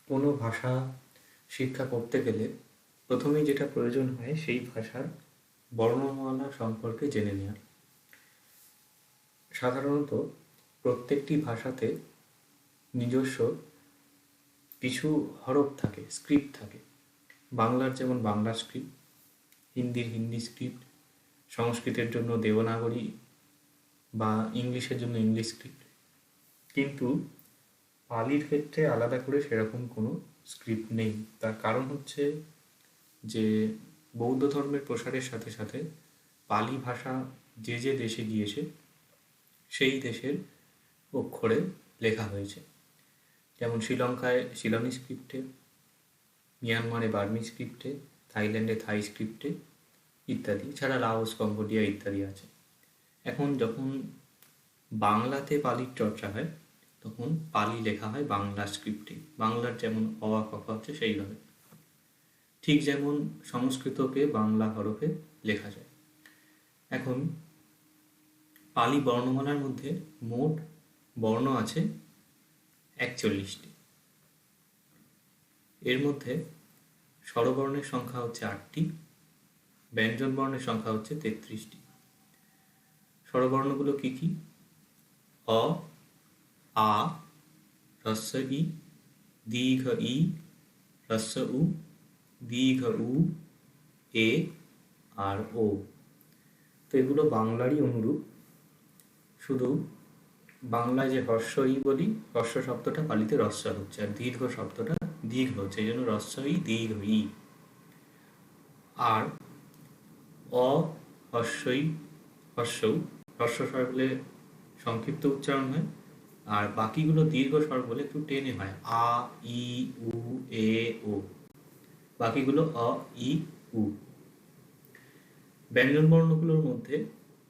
কোনো ভাষা শিক্ষা করতে গেলে প্রথমেই যেটা প্রয়োজন হয় সেই ভাষার বর্ণমালা সম্পর্কে জেনে নেওয়ার। সাধারণত প্রত্যেকটি ভাষাতে নিজস্ব কিছু হরফ থাকে, স্ক্রিপ্ট থাকে। বাংলার যেমন বাংলা স্ক্রিপ্ট, হিন্দির হিন্দি স্ক্রিপ্ট, সংস্কৃতের জন্য দেবনাগরী বা ইংলিশের জন্য ইংলিশ স্ক্রিপ্ট। কিন্তু পালির ক্ষেত্রে আলাদা করে সেরকম কোনো স্ক্রিপ্ট নেই। তার কারণ হচ্ছে যে বৌদ্ধ ধর্মের প্রসারের সাথে সাথে পালি ভাষা যে যে দেশে গিয়েছে সেই দেশের অক্ষরে লেখা হয়েছে। যেমন শ্রীলঙ্কায় শিলনি স্ক্রিপ্টে, মিয়ানমারে বার্মি স্ক্রিপ্টে, থাইল্যান্ডে থাই স্ক্রিপ্টে ইত্যাদি, ছাড়া লাওস, কম্বোডিয়া ইত্যাদি আছে। এখন যখন বাংলাতে পালির চর্চা হয় তখন পালি লেখা হয় বাংলা স্ক্রিপ্টে, বাংলার যেমন অ আ ক খ হচ্ছে সেইভাবে। ঠিক যেমন সংস্কৃতকে বাংলা হরফে লেখা যায়। এখন পালি বর্ণমালার মধ্যে মোট বর্ণ আছে ৪১টি। এর মধ্যে স্বরবর্ণের সংখ্যা হচ্ছে ৮টি, ব্যঞ্জন বর্ণের সংখ্যা হচ্ছে ৩৩টি। স্বরবর্ণগুলো কি কি? অ, আ, হ্রস্ব ই, দীর্ঘ ই, হ্রস্ব উ, দীর্ঘ উ, এ আর ও। তো এগুলো বাংলারই অনুরূপ, শুধু বাংলায় যে হ্রস্ব ই বলি, হ্রস্ব শব্দটা পালিতে হ্রস্ব হচ্ছে, আর দীর্ঘ শব্দটা দীর্ঘ হচ্ছে, এই জন্য হ্রস্ব ই, দীর্ঘ ই। আর অ, হ্রস্বই, হ্রস্বউ, হ্রস্ব স্বর বলে সংক্ষিপ্ত উচ্চারণ হয়, আর বাকিগুলো দীর্ঘ স্বর বলে একটু টেনে হয়, আ, ই, উ, এ, ও। বাকিগুলো অ, ই, উ। ব্যঞ্জন বর্ণগুলোর মধ্যে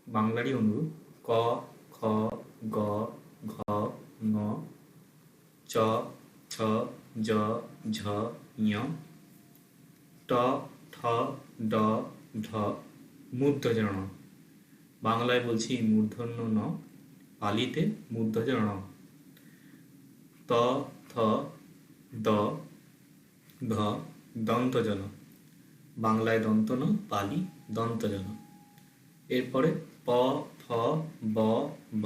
বাংলারই অনুরূপ ক, খ, গ, ঘ, ঙ, চ, ছ, জ, ঝ, ঞ, ট, ঠ, ড, ঢ, মূর্ধজ ণ। বাংলায় বলছি মূর্ধন্য ন, পালিতে মূর্ধজ ণ। ত, থ, দ, ধ, দন্তজ ন। বাংলায় দন্ত ন, পালি দন্তজ ন। এরপরে প, ফ, ব, ভ,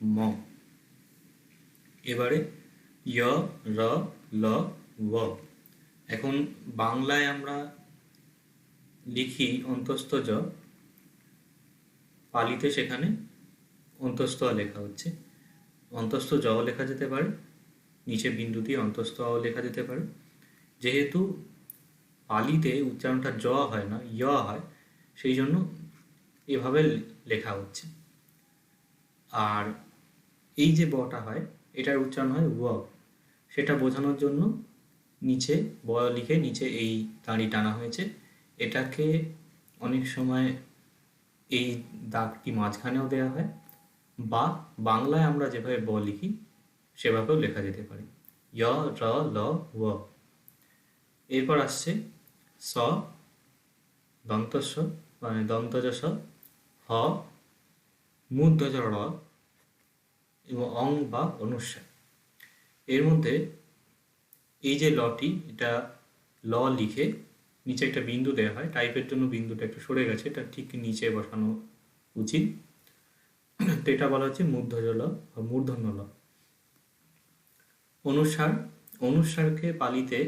ম। এবারে য়, র, ল, ব। এখন বাংলায় আমরা লিখি অন্তস্থ জ, পালিতে সেখানে অন্তস্থ আ লেখা হচ্ছে। অন্তস্থ জ লেখা যেতে পারে, নিচে বিন্দু দিয়ে অন্তস্থ আও লেখা যেতে পারে। যেহেতু পালিতে উচ্চারণটা জ হয় না, য় হয়, সেই জন্য এভাবে লেখা হচ্ছে। আর এই যে বটা হয়, এটার উচ্চারণ হয় ও। সেটা বোঝানোর জন্য নিচে ব লিখে নিচে এই দাঁড়ি টানা হয়েছে। এটাকে অনেক সময় এই দাগটি মাঝখানেও দেওয়া হয়, বা বাংলায় আমরা যেভাবে ব লিখি সেভাবেও লেখা যেতে পারে, য়, র, ল, ও। এরপর আসছে স, দন্তস্ব মানে দন্তজ স, হ, মূর্ধজ র এবং অং বা অনুস্বার। এর মধ্যে এই যে লটি, এটা ল লিখে নিচে একটা বিন্দু দেওয়া হয়, টাইপের জন্য বিন্দুটা একটু সরে গেছে, এটা ঠিক নিচে বসানো উচিত। তো এটা বলা হচ্ছে মূর্ধজ ল বা মূর্ধন্য ল। অনুস্বার, অনুস্বারকে পালিতে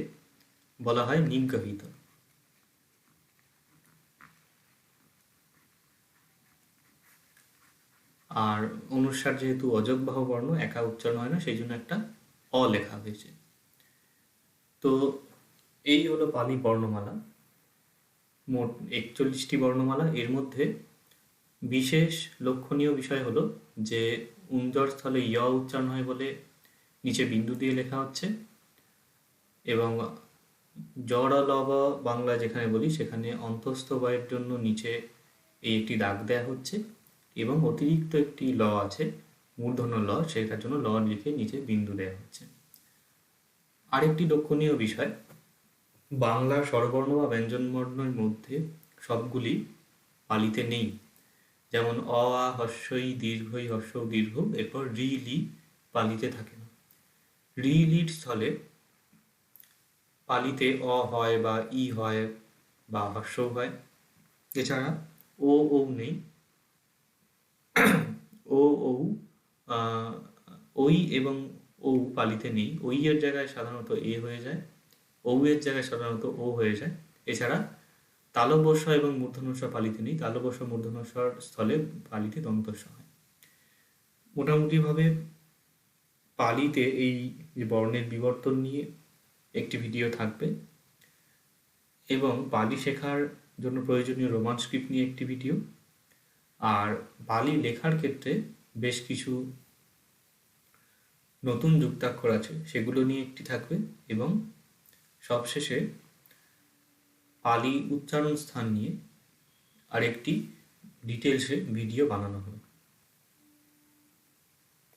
বলা হয় নিগৃহীত। আর অনুস্বার যেহেতু অযোগবাহ বর্ণ, একা উচ্চারণ হয় না, সেই জন্য একটা অ লেখা হয়েছে। তো এই হলো পালি বর্ণমালা, মোট ৪১টি বর্ণমালা। এর মধ্যে বিশেষ লক্ষণীয় বিষয় হলো যে উঞ্জর স্থলে য় উচ্চারণ হয় বলে নিচে বিন্দু দিয়ে লেখা হচ্ছে, এবং জ, র, ল, ব বাংলা যেখানে বলি সেখানে অন্তস্থ বয়ের জন্য নিচে এই একটি দাগ দেওয়া হচ্ছে, এবং অতিরিক্ত একটি ল আছে, মূর্ধন্য ল, সেটার জন্য ল লিখে নিচে বিন্দু দেওয়া হচ্ছে। আরেকটি লক্ষণীয় বিষয়, বাংলার স্বরবর্ণ বা ব্যঞ্জনবর্ণের মধ্যে সবগুলি পালিতে নেই। যেমন অ, আ, হ্রস্বই, দীর্ঘই, হ্রস্ব দীর্ঘ, এরপর রি, লি পালিতে থাকে না। রি, লির স্থলে পালিতে অ হয় বা ই হয় বা হ্রস্ব হয়। এছাড়া ও ঔ নেই। ও ঔ আহ, ওই এবং ঔ পালিতে নেই। ওই এর জায়গায় সাধারণত এ হয়ে যায়, ঔ এর জায়গায় সাধারণত ও হয়ে যায়। এছাড়া তালব্য শ এবং মূর্ধন্য ষ পালিতে নেই, তালব্য শ মূর্ধন্য ষর স্থলে পালিতে দন্ত স হয়। মোটামুটিভাবে পালিতে এই যে বর্ণের বিবর্তন নিয়ে একটি ভিডিও থাকবে, এবং পালি শেখার জন্য প্রয়োজনীয় রোমান স্ক্রিপ্ট নিয়ে একটি ভিডিও, আর পালি লেখার ক্ষেত্রে বেশ কিছু নতুন যুক্তাক্ষর আছে সেগুলো নিয়ে একটি থাকবে, এবং সবশেষে পালি উচ্চারণ স্থান নিয়ে আরেকটি ডিটেলসে ভিডিও বানানো হবে।